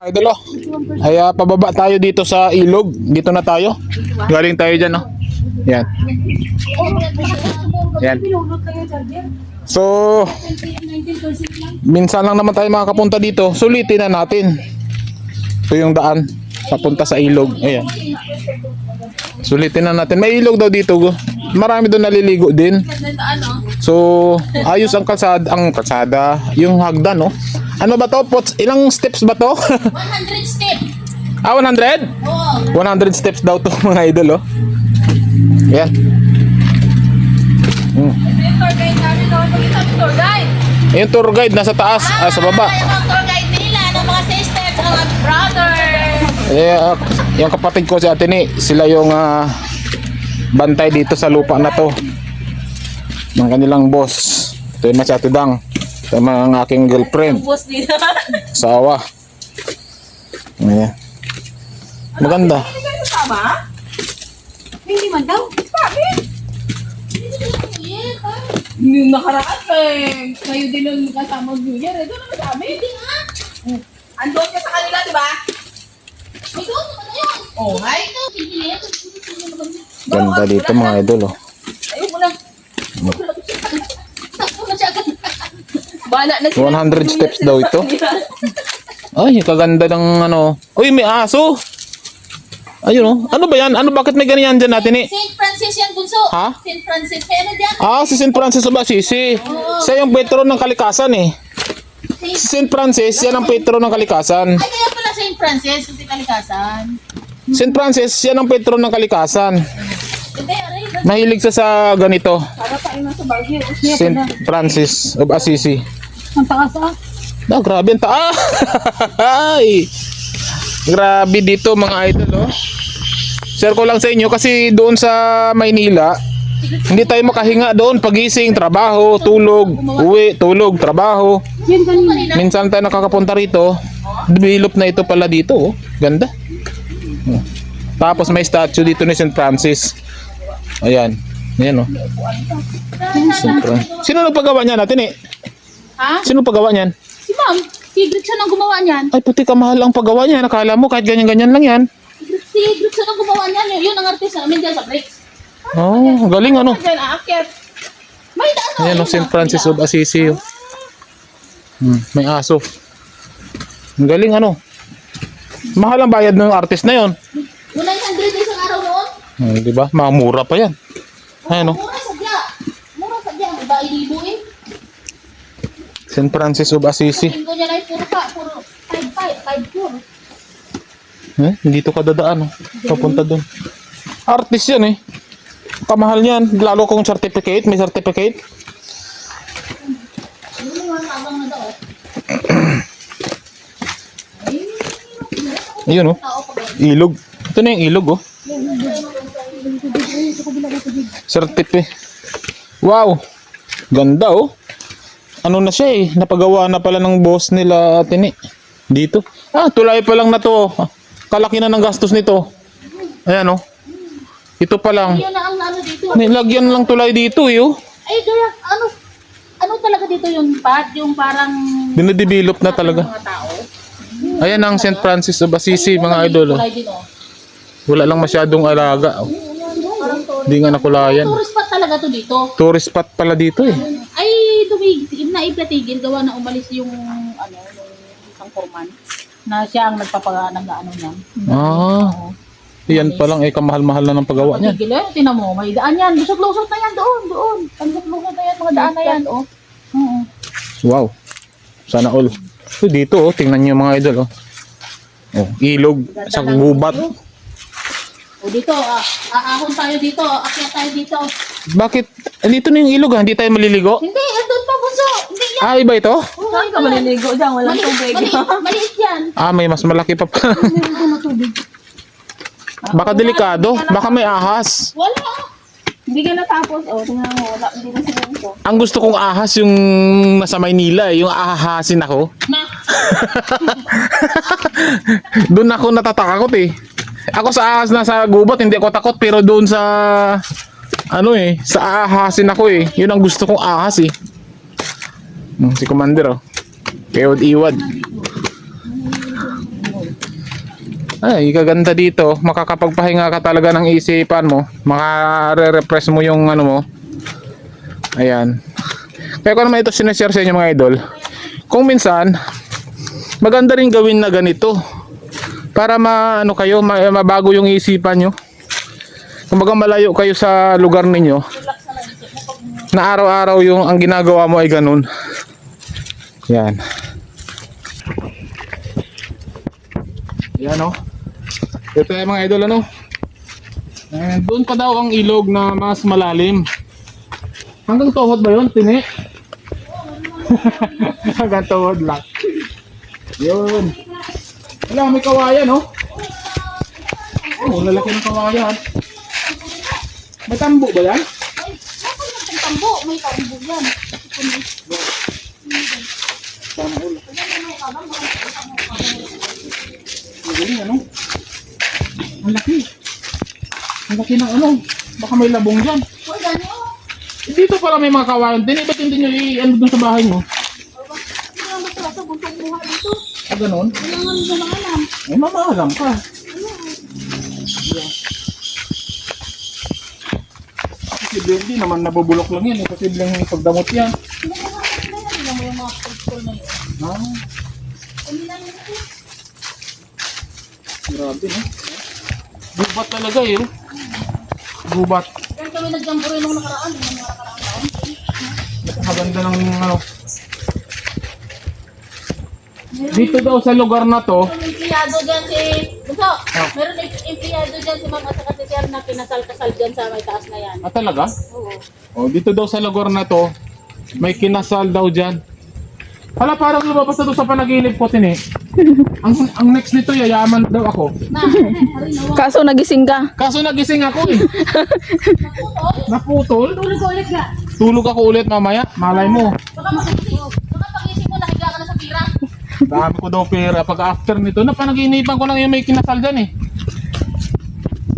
Idol, oh. Ay, pababa tayo dito sa ilog. Dito na tayo. Galing tayo dyan, oh. Yan. Yan. So, minsan lang naman tayo makakapunta dito. Sulitin na natin. Ito yung daan papunta sa ilog. Ayan. Sulitin na natin. May ilog daw dito. Marami doon naliligo din. So, ayos ang kalsada, yung hagdan, no? Ano ba to? Ilang steps ba to? 100 steps. 100? Oo. 100 steps daw to, mga idol, oh. Ayan. Ito yung tour guide namin. Pakita ang tour guide. Yung tour guide nasa taas, sa baba. Yung mga tour guide nila, ng mga sisters, ng mga brothers. Yung kapatid ko si Ate Ni, sila yung bantay dito sa lupa na to ng kanilang boss. Ito yung si Ate Dang. Ito yung mga aking girlfriend. Boss nila. Sawa. Ayan. Maganda. Hindi kayo kasama? Hindi man daw. Bakit? Yung nakaraan kayo din ang kasama New Year. Ito naman sa amin. Hindi nga. Andun ka sa kanila, di ba? Ay, doon naman na yun. Oh, hi. Ganda dito, mga idol, oh. Ayaw mo na. Takbo na siya agad. Bala na sila. 100 steps daw ito. Ay, kaganda ng ano. Uy, may aso. Ayun, oh. Ano ba yan? Bakit may ganyan dyan natin, eh? St. Francis yan, Bunso. Ha? St. Francis. May ano dyan? Si St. Francis of Assisi. Siya yung patron ng kalikasan, eh. Si St. Francis, yan ang patron ng kalikasan. Ay, kaya pala St. Francis kasi kalikasan. St. Francis, yan ang patron ng kalikasan. Hindi, aray. Mahilig siya sa ganito. Para pa ina sa Baguio. St. Francis of Assisi. Ang takas ah. Grabe ang taas. Ay. Grabe dito, mga idol, oh. Share ko lang sa inyo kasi doon sa Maynila, hindi tayo makahinga doon. Pagising, trabaho, tulog, uwi, tulog, trabaho. Minsan tayo nakakapunta rito. Develop na ito pala dito, oh. Ganda. Tapos may statue dito ni St. Francis. Ayan. Ayan, oh. Sino nagpagawa niyan natin, eh? Ha? Sino pagawa niyan? Si Ma'am. Si Gretchen ang gumawa niyan. Ay, puti ka, mahal ang paggawa niyan. Nakala mo kahit ganyan-ganyan lang yan. Si Gretchen ang gumawa niyan. Yun ang artist namin dyan sa bricks. Oh, galing, ano? Dyan, aakyat. May daan. Ayan, oh, St. Francis of Assisi, oh. May aso. Ang galing, ano? Mahal ang bayad ng artist na yon. 100 isang araw noon. Di ba? Mamura pa yan. Ayan, oh. Mura sadya. Mura sadya. Iba ilibo eh. St. Francis of Assisi. Tingko niya na puro pa. Puro 5 Dito ka dadaan, oh. Papunta doon. Artist yan, eh. Kamahal yan. Lalo kung certificate. May certificate. Ayun, oh. Ilog. Ito na yung ilog, oh. Certificate. Wow. Ganda, oh. Ano na siya, eh. Napagawa na pala ng boss nila atin, eh. Dito. Tulay pa lang na to. Kalaki na ng gastos nito. Ayan, oh. Ito pa lang. Yun na ang ano dito. Nilagyan lang tulay dito, eh, oh. Ay, kaya ano talaga dito yung pad? Yung parang Dinidevelop na talaga. mga tao? Ayan ang St. Francis of Assisi, mga idol, oh. Kulay din, oh. Wala lang masyadong alaga, oh. Parang Hindi nga nakulayan. tourist spot talaga to dito. Tourist spot pala dito, eh. Ay, naiplatigil gawa na umalis yung isang foreman na siya ang nagpapaga ng ano niyan. Yan pa lang, eh. Kamahal-mahal na ng pagawa niyan. Tigil eh, tinan mo, may daan yan. Lusot-lusot na yan doon. Lusot-lusot na yan, mga daan na yan, oh. Oo. Wow. Sana all. So, dito, oh. Tingnan niyo, mga idol, oh. Oh, ilog sa gubat. O dito, aahon tayo dito, akyat tayo dito. Bakit? Dito na yung ilog, Hindi tayo maliligo? Hindi, andun pa Bunso. Hindi yan. Iba ito? Saan ka maliligo dyan? Walang tubig. Maliit yan. May mas malaki pa pa. Baka delikado. Baka may ahas. Wala. Hindi ka natapos. Tingnan mo, wala. Hindi na sinunso. Ang gusto kong ahas yung nasa Maynila, eh. Yung ahasin ako. Doon ako natatakot, eh. Ako sa ahas na sa gubat, hindi ako takot. Pero doon sa sa ahasin ako, eh. Yun ang gusto kong ahas, eh. Si Commander, oh. Iwad-iwad. Ay, kaganda dito. Makakapagpahinga ka talaga ng isipan mo. Makare-repress mo yung ano mo. Ayan. Kaya ko naman ito sinashare sa inyo mga idol. Kung minsan, maganda rin gawin na ganito. Para maano kayo, mabago yung isipan nyo. Kumbaga malayo kayo sa lugar ninyo. Na araw-araw yung ang ginagawa mo ay ganun. Yan. Yan o. Ito yung mga idol ano. Doon pa daw ang ilog na mas malalim. Hanggang tuhod ba yun, Tini? Hanggang tuhod lang. Yun. Wala, may kawayan oh. Oh, lalaki ng kawayan. May tambo ba yan? May tambo. May tambo yan. Magaling ano? Ang laki. Ang laki ng ano. Baka may labong dyan. Uy, gani oh. Dito pala may mga kawayan. Din, ba't hindi nyo i-ano dun sa bahay mo? Hindi naman masarap sa buntong buha dito. Ah, ganun? Kailangan nyo lang alam. Ay, mamaalam ka. Posible hindi naman nabubulok lang yan. Posible yung pagdamot yan. Hindi mo yung mga pagkol na yun. Ah, Hindi namin ito. grabe no? Gubat talaga eh. Gubat. Yan kami nag-jambo rin nung nakaraan. Yung mga nakaraang taon. Napakaganda ng ano. Dito daw sa lugar na to, Meron empleyado dyan si... Gusto, meron empleyado dyan si Ma'am at saka si Sir na kinasal-kasal dyan sa may taas na yan. ah talaga? Oo. Oh, dito daw sa lugar na to, may kinasal daw dyan. Hala, parang lumabas na doon sa panaginip ko, Tini. ang next nito, yayaman daw ako. Na, harinawa. Kaso nagising ka. Kaso nagising ako eh. Naputol. Tulog ko ulit ka. Tulog ako ulit mamaya. Malay mo. Baka pagising mo, nahiga ka na sa pira. Dami ko daw pera. Pag after nito, napanaginipan ko lang yung may kinasal dyan eh.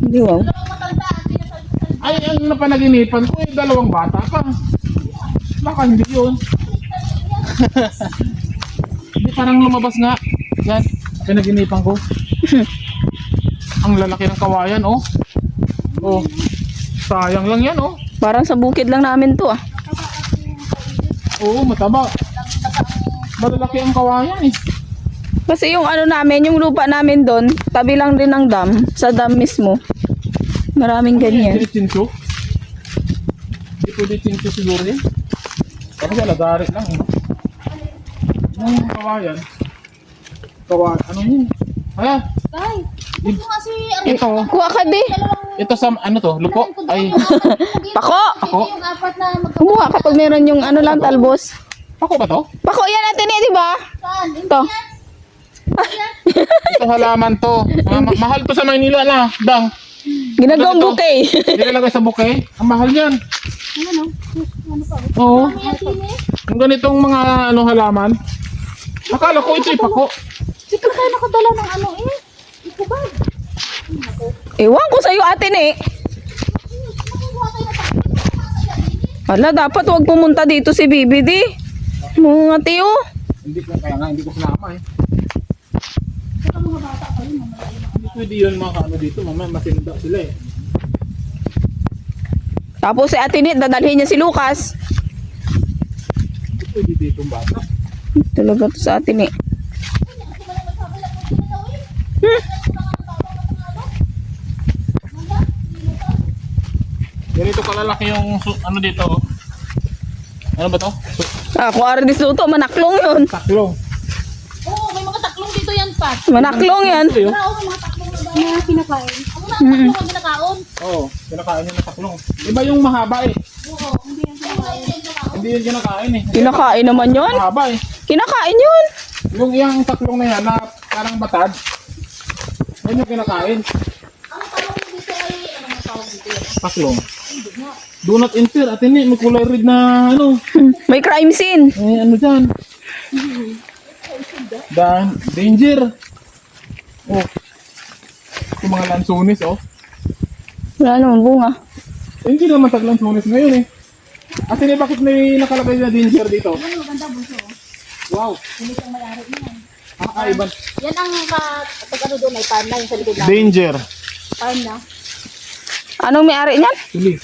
Hindi wow. Dalawang matanda, kinasal-kasal. Ay, ang napanaginipan ko eh, dalawang bata pa. Baka hindi yun. Hindi, parang lumabas nga. Yan, pinaginipan ko. Ang lalaki ng kawayan, oh. Oh, sayang lang yan, oh. Parang sa bukid lang namin to ah. Oo, mataba. Malalaki ang kawayan eh. Kasi yung ano namin, yung lupa namin doon, tabi lang din ng dam. Sa dam mismo. Maraming ganyan. Hindi chincho. Hindi pwede chincho siguro yan. Kasi alagarit lang, eh. Yung kawayan. Kawayan, ano yun? Ay, Tay, ito kasi, ito. Kuha ka di. Ito sa, ano to, lupo? Ay, Pako! Ako? yung apat na Kumuha kapag meron yung ano lang talbos. ako ba to? Pako yan natin eh, di ba? magkaan. Ito. Ito halaman to. Mahal to sa Maynila na, dang. Ginagawang Ito. bouquet. Nilalagay sa bouquet. Ang mahal yan. Ano? Ano pa? Oo. Ano yan, Tine? Yung ganitong mga ano halaman. Akala ko ito ipako. Ito tayo nakadala ng ano eh. Ito ba? Ewan ko sa'yo atin eh. Nakuha kayo na tayo. Wala, dapat huwag pumunta dito si Bibi di. Mga tiyo. Hindi ko kaya nga, hindi ko sinama eh. Saka mga bata pa rin. Hindi pwede yun mga ano dito. Mamaya masinda sila eh. Tapos si atin dadalhin niya si Lucas. Hindi pwede dito ang bata. Talaga to sa atin eh. Ganito kalalaki yung ano dito. Oh. Ano ba to? Ah, kung Ardis Luto, manaklong yun. Taklong. Oo, may mga taklong dito yan, Pat. Manaklong yan. Ito yun. Oo, may mga taklong na ba? Mga kinakain. Ako na, taklong ang kinakaon. Oo, kinakain yun ng taklong. Iba yung mahaba eh. Oo, hindi yan kinakain. Hindi yun kinakain eh. Kinakain naman yun. Mahaba eh. Kinakain yun. Yung iyang taklong na yan na parang batad. Yun yung kinakain. Ang tawag dito ay, ano ang tawag dito yan? Taklong. Do not enter. At hindi, may kulay red na ano. May crime scene. Eh, ano dyan? Danger. Oh. Yung mga lansunis, oh. Wala naman bunga. Eh, hindi naman taglansunis ngayon eh. At hindi, bakit may nakalagay na danger dito? Ano, maganda bunso. Wow. Hindi kang may-ari niyan. Iba. Yan ang pag ano doon ay pan na yung sa likod lang. Danger. Pan na. Anong may-ari niyan? Pulis.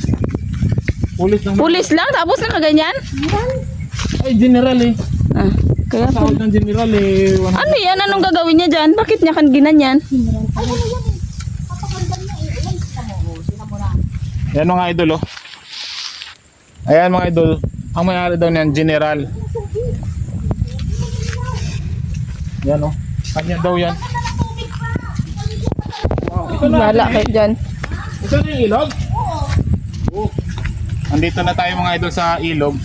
Pulis lang. Pulis lang, tapos nakaganyan? Ay, general eh. Ah, kaya po. Tawag ng general eh. Ano yan? Anong gagawin niya dyan? Bakit niya kan ginanyan? Ay, ano yan eh. Kapaganda na eh. Ayan, sila mo na. Yan mga idol oh. Ayan mga idol. Ang may-ari daw niyan, general. Yan oh. Kanya daw yan. Wala kayo dyan. Ito na yung ilog? Oo. Andito na tayo mga idol sa ilog.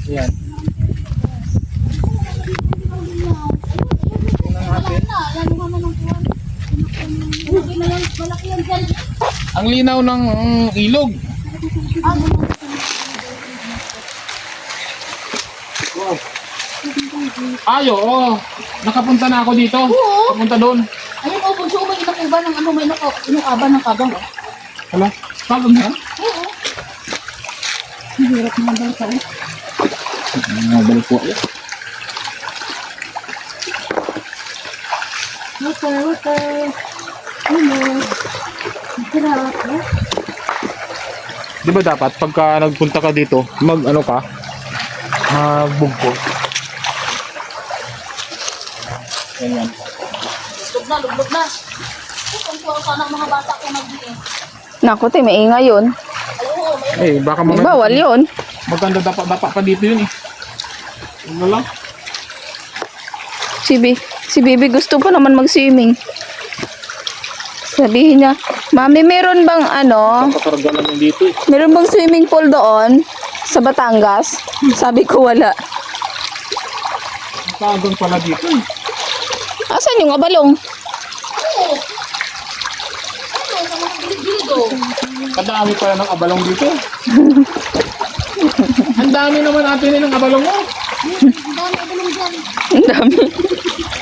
Yan. Ang linaw ng ilog. Wow. Ayo, oh. Nakapunta na ako dito. Oo. Papunta doon. Ayan, oh, bunso, may inakuba ng ano, may inukaba ng kabang, oh. Hala, pagod na yan? Oo. Ang hirap naman daw sa Balik po. water. Ano? Ang hirap, eh. Di ba dapat pagka nagpunta ka dito, ano ka? Magbugko. Ganyan. Lublog na. Kung sana ang mga bata ko nag-iing. Naku, te, maingay yun. Ay, oo, may Baka May mamaya bawal yun. maganda dapat pa dito yun eh. Ano lang? Si Bibi gusto pa naman mag-swimming. Sabihin niya, Mami, meron bang Pakarga namin dito eh. meron bang swimming pool doon sa Batangas? Sabi ko wala. Tagang pala dito eh. Asan yung abalong? oo. Ano, sa mga gilid-gilid, oh. Kadami pala ng abalong dito. Ang dami naman natin ng abalong mo. Ang dami bulong dyan. Ang dami.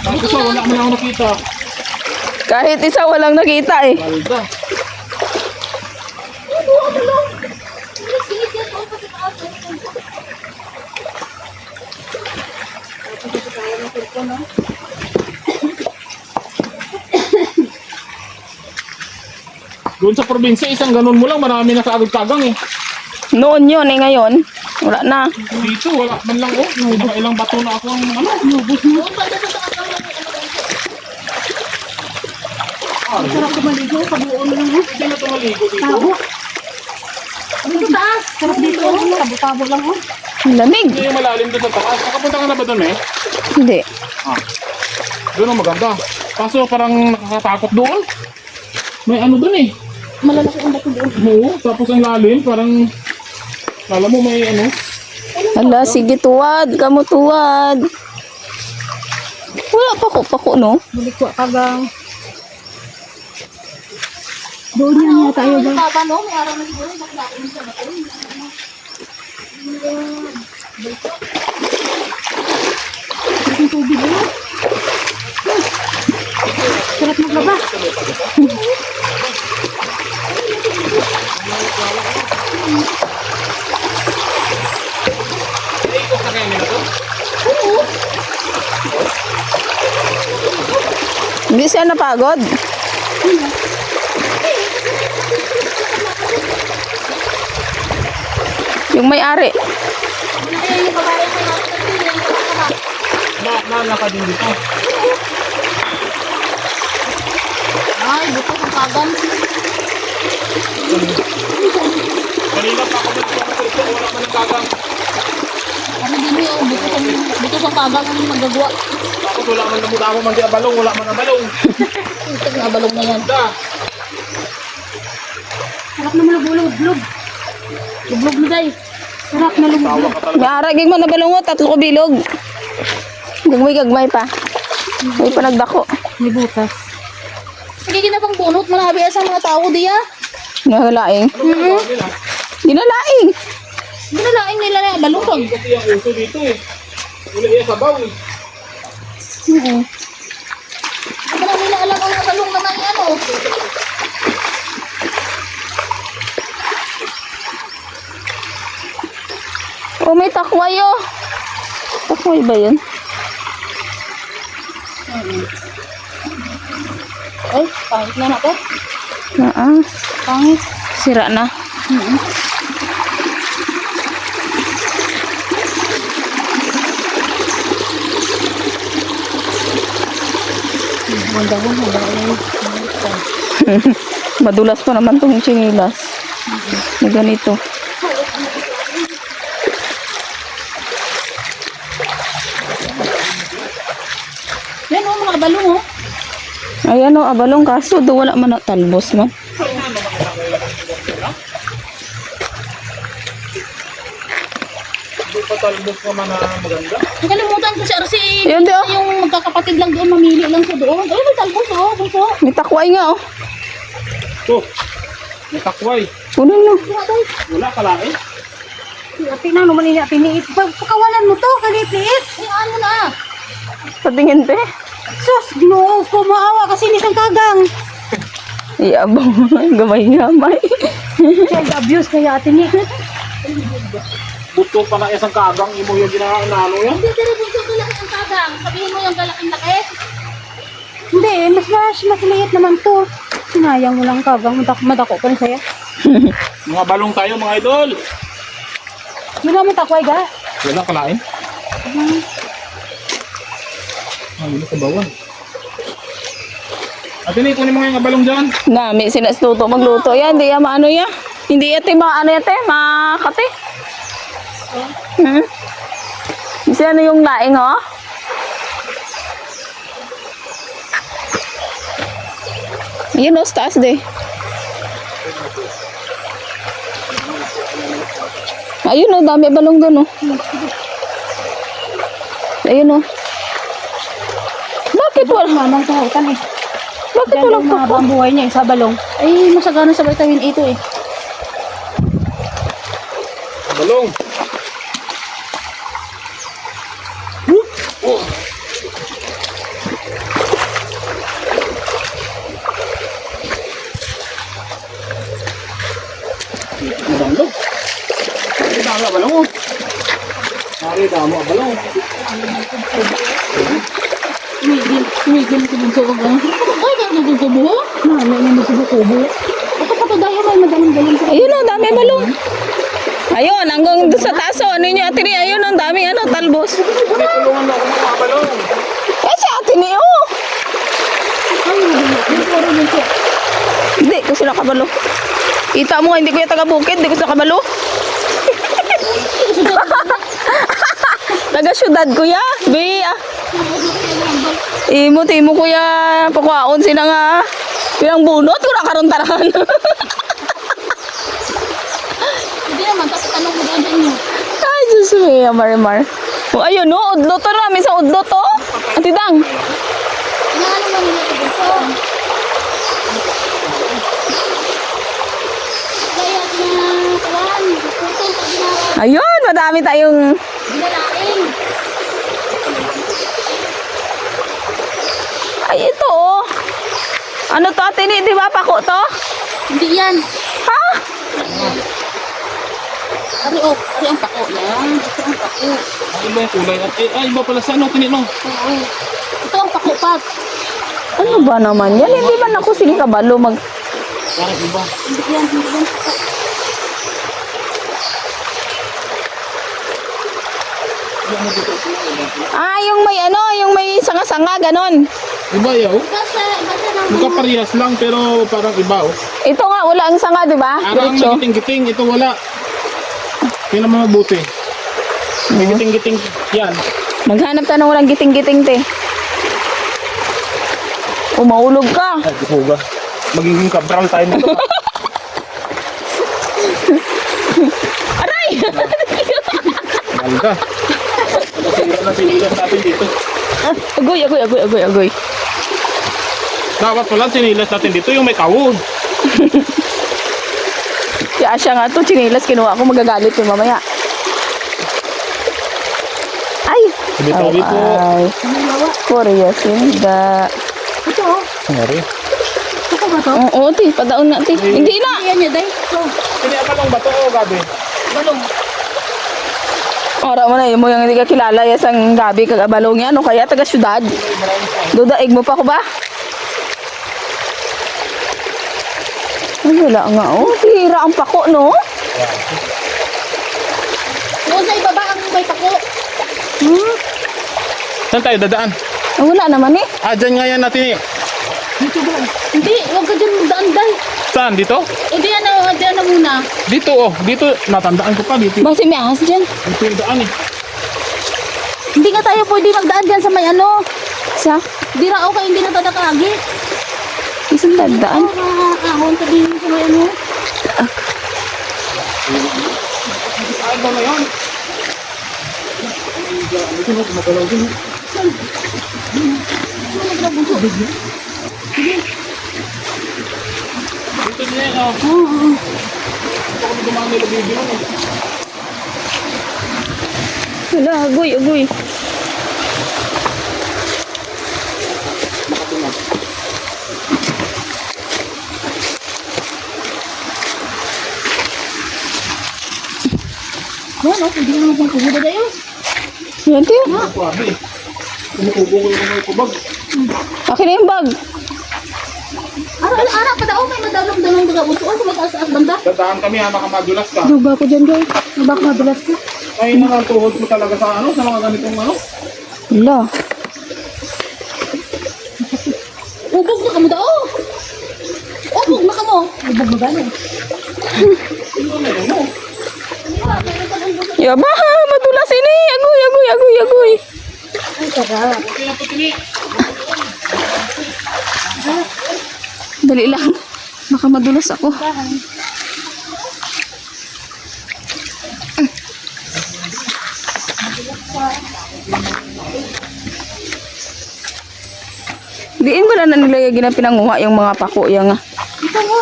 Bakit sa wala mo na ako nakita. Kahit isa walang nakita eh. Balda. Ano, bulong? Gilid-gilid yan, oh, pati taas, Doon sa probinsya, isang ganun mo lang, marami na sa agad-kagang eh. Noon yun eh, ngayon. Wala na. Dito, wala man lang oh. Mga ilang bato na ako ang nubos mo. doon pa dyan sa taas lang, Ah, sarap kumaligo, kabuo na lang, hindi na tumaligo dito. tabo. Ano sa taas? Sarap dito, oh. Tabo-tabo lang, oh. Ang lamig. Hindi yung malalim doon sa taas. Nakapunta ka na ba doon eh? Hindi. Doon ang maganda. Kaso parang nakakatakot doon. May ano doon eh. Malalaki ang bato doon. Oo, tapos ang lalim, parang alam mo may ano. Hala, sige tuwad. Kamu tuwad. Wala pako-pako no? Bulikwa kagang. Doon yan nga tayo ba? Taba, no? May araw na siguro. Nakilain sa bato. Ang tubig, no? Sarap maglaba. Ikot na kayo nila doon? Hindi siya napagod. Yung may-ari. Ay, yung babae ko natin. Nalaka din dito. Ay, buto ng kagang. Kanina pa ako doon sa ito, wala man ng kagang. Ano din yun? Buto ng kagang ang magagawa. Tapos wala man namudamo man di abalong, wala man abalong. Ito yung abalong na yan. Da. Sarap na malubulog-log. Lublog na day. Sarap na lublog. Tawa ka talaga. Maaraging man nabalungot, 3 kabilog. Gagmay pa. May panagdako. May butas. Sige, ginapang bunot. Manabi sa mga tao diya. Nahalaing. Ano nila? Dinalaing. Ginalain nila na balungkag. Kasi ang uso dito eh. Wala iya sabaw eh. Oo. Hindi na nila alam ang balong naman yan, oh. Oh, may takway oh. Takway ba yun? Ay, pangit na natin. Pangit. Sira na. Madulas pa naman tong chinilas. Na ganito. Yan o, mga balong o. Ayan o, abalong kaso do wala man na talbos man. Hindi pa talbos naman na maganda. Nakalimutan ko si RC. Yun di, oh. Yung magkakapatid lang doon, mamili lang siya doon. Ay, may talbos o. Bunso. May takway nga oh. Ito. May takway. Kunin mo. Wala kalain. Ate na, naman nila piniit. Pagkawalan mo to, kaliit-liit. Ay, ano na. Patingin te. Sus, ginoo ko, maawa kasi nisang kagang. Iabang. Gamay-gamay. Child abuse kaya ate ni. Buto pa na isang kagang. Imo yung ginaano yan. Hindi, pero bunso ko lang ang kagang. Sabihin mo yung galaking laki. Hindi, mas liit naman to. Sinayang mo lang kagang. Madako pa rin sa'yo. Mga balong tayo mga idol. Wala mo takway ga. Wala kalain. Ay, wala kabawan. Ate ni, kunin mo nga yung balong dyan. Nami sinastuto magluto yan. Hindi yan maano yan. Hindi ito maano yan te. Makati. Kasi ano yung laing oh? Ayun oh, sa taas de. Ayun oh, dami balong doon oh. Ayun oh. Bakit wala? Mamang kahutan eh. Bakit Dahil walang yung mahaba papa? ang buhay niya sa balong. Ay, masagana sa vitamin A to eh. Balong. Oh. Madamlo. Ay, dami ang balong. Ay, dami ang balong. Tumigil ko dun sa wag lang. Ay, nagkukubo? Mami, may nagkukubo. Ito pa to dahil may madaling-daling sa... Ayun oh, dami balong. Ayun, hanggang doon sa taso. Ano yun yung ate ni? Ayun, ang dami ano, talbos. May tulungan mo ako ng mga balong. Eh, si ate ni oh. Ay, yung puro dun siya. Hindi ko sila kabalo. Kita mo, hindi ko yung taga-bukid. Hindi ko sila kabalo. Taga-syudad kuya. Be, Imo, timo kuya. Pakwaon sila nga. Pinang bunot, wala karontaran. Hindi naman, tapos tanong mo dyan nyo. Ay, Diyos me, Marimar. Oh, ayun, no, udlo to na. May sa udlo to. Atidang. Inaano mo nila ito dito? Kaya na, kawan, putol pag ginawa. Ayun, madami tayong... Ginalaing. Ay, ito oh. Ano to, ate ni? Di ba pako to? Hindi yan. Ha? Ari ang pako yan. Ito ang pako. Ay, iba yung kulay. Ay, iba pala sa ano, tinino. Oo. Ito ang pako, Pat. Ano ba naman yan? Hindi man ako sige kabalo mag... Parang iba. Hindi yan pako. Ah, yung may ano, yung may sanga-sanga, ganon. Iba yaw. Basta lang. Magkaparehas lang pero parang iba oh. Ito nga, wala ang sanga, di ba? Parang Diretso. may giting-giting. Ito wala. Tingnan mo mabuti. May giting-giting yan. Maghanap ka ng walang giting-giting, te. Umahulog ka. Ay, di ko ba? Magiging kabral tayo nito. Aray! Malga. Nasira na sinilas natin dito. Agoy. Dapat pala sinilas natin dito yung may kawod. Si Asya nga to, chinilas, kinuha ko, magagalit yung mamaya. Ay! Sabi-tabi po. Ay. Korea, sinda. Ito, oh. Sorry. Ito ba to? Oo, ti, padaon na, ti. Hindi na! Yan yun, day. Ito. Sini apa lang ba to, Gabi? Balong. Ora mo na yun mo yung hindi ka kilala yasang gabi kag abalong yan o kaya taga syudad. Dudaig mo pa ko ba? Ay, wala nga oh. Tira ang pako no? Doon sa ibaba ang may pako. Saan tayo dadaan? Ah, wala naman eh. Ah, dyan nga yan natin eh. Dito ba? Hindi, huwag ka dyan magdaan-daan. Saan? Dito? Diyan na muna. Dito oh. Dito. Natandaan ko pa dito. Basi may ahas dyan. Dito yung daan eh. Hindi nga tayo pwede magdaan dyan sa may ano. Sa? Hindi na okay, hindi na tadakagi. Isang dadaan. Ahon ka din sa may ano. Ay, ba na yan? Dito niya yan oh. Ito kami dumaan nila video eh. Wala, agoy, agoy. Ano, hindi naman kung kuhuda tayo. Yan tiyo. Kuwabi eh. Kumukubo ko yung mga kubag. Akin na yung bag. Ara, padaw, may madalong-dalong daga buto. Sa mataas-taas banda. Dadaan kami ha, baka madulas ka. Duba ko dyan guys. Baka madulas ka. Ay, nakatuhod mo talaga sa ano, sa mga ganitong ano. Wala. Ubog na ka mo daw. Ubog na ka mo. Ubog na gano'n. Yaba, madulas ini. Agoy, agoy, agoy, agoy. Ay, sarap. Okay na po tini. Dali lang. Baka madulas ako. Diin ko na nilagay ginapinanguha yung mga pako yang Ito mo.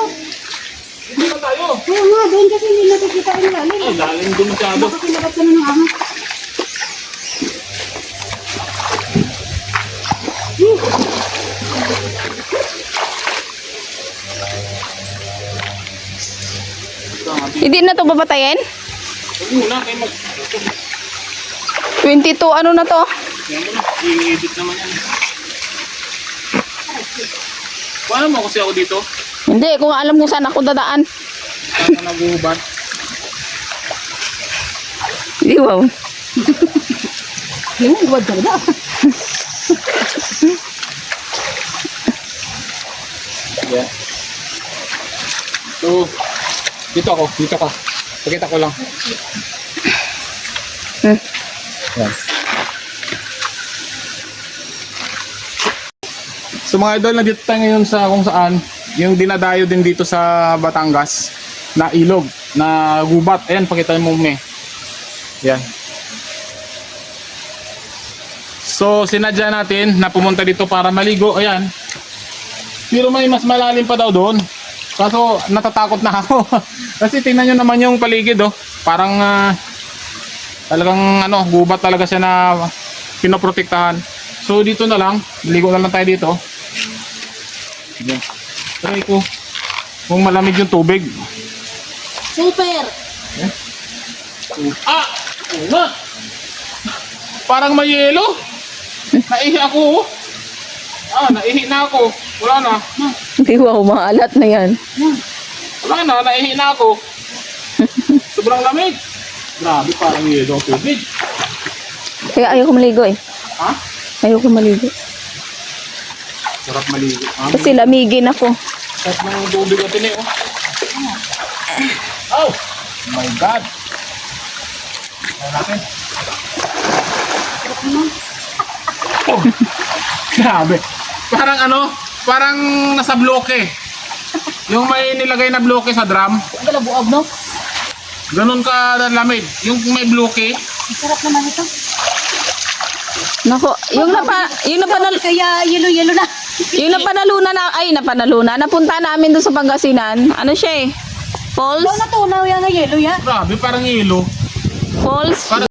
Hindi na tayo. Oo nga, doon kasi hindi nakikita yung lalim. Ay, galing doon masyado. Baka kinagat ka na ng angas. Hindi na to babatayin? Huwag muna kayo mag... 22 ano na to? Yan mo na, i-edit naman yan. Paano mo kasi ako dito? Hindi, kung alam kung saan ako dadaan. Saan ka naguhubad? Hindi, wow. Yung huwag ka na. Yeah. So, dito ako, dito ka. Pakita ko lang. Yan. So mga idol, nandito tayo ngayon sa kung saan yung dinadayo din dito sa Batangas na ilog, na gubat. Ayan, pakita mo me. Yan. So sinadya natin na pumunta dito para maligo. Ayan. Pero may mas malalim pa daw doon. Kaso natatakot na ako. Kasi tingnan nyo naman yung paligid oh. Parang talagang ano, gubat talaga siya na pinoprotektahan. So dito na lang, ligo na lang tayo dito. Yan. Try ko kung malamig yung tubig. Super. Ah! Oo nga. Parang may yelo. Naihi ako. Naihi na ako. Wala na. Hindi, wow, maalat na yan. Wala na, naihi na ako. Sobrang lamig. Grabe, parang yelo ang tubig. Kaya ayoko maligo eh. Ha? Ayoko maligo. Sarap maligo. Kasi lamigin ako. Sarap ng tubig at ini, oh. Oh! My God! Ayan natin. Oh! Grabe. Parang ano, parang nasa bloke. Yung may nilagay na bloke sa drum, Ang galabuab, no? ganun ka lamig. Yung may bloke, Ang sarap naman ito. Nako, yung Kaya yelo-yelo na. yung napanaluna, napunta namin doon sa Pangasinan. Ano siya eh? Falls? Natunaw yan na yelo yan. grabe, parang yelo. Falls? Parang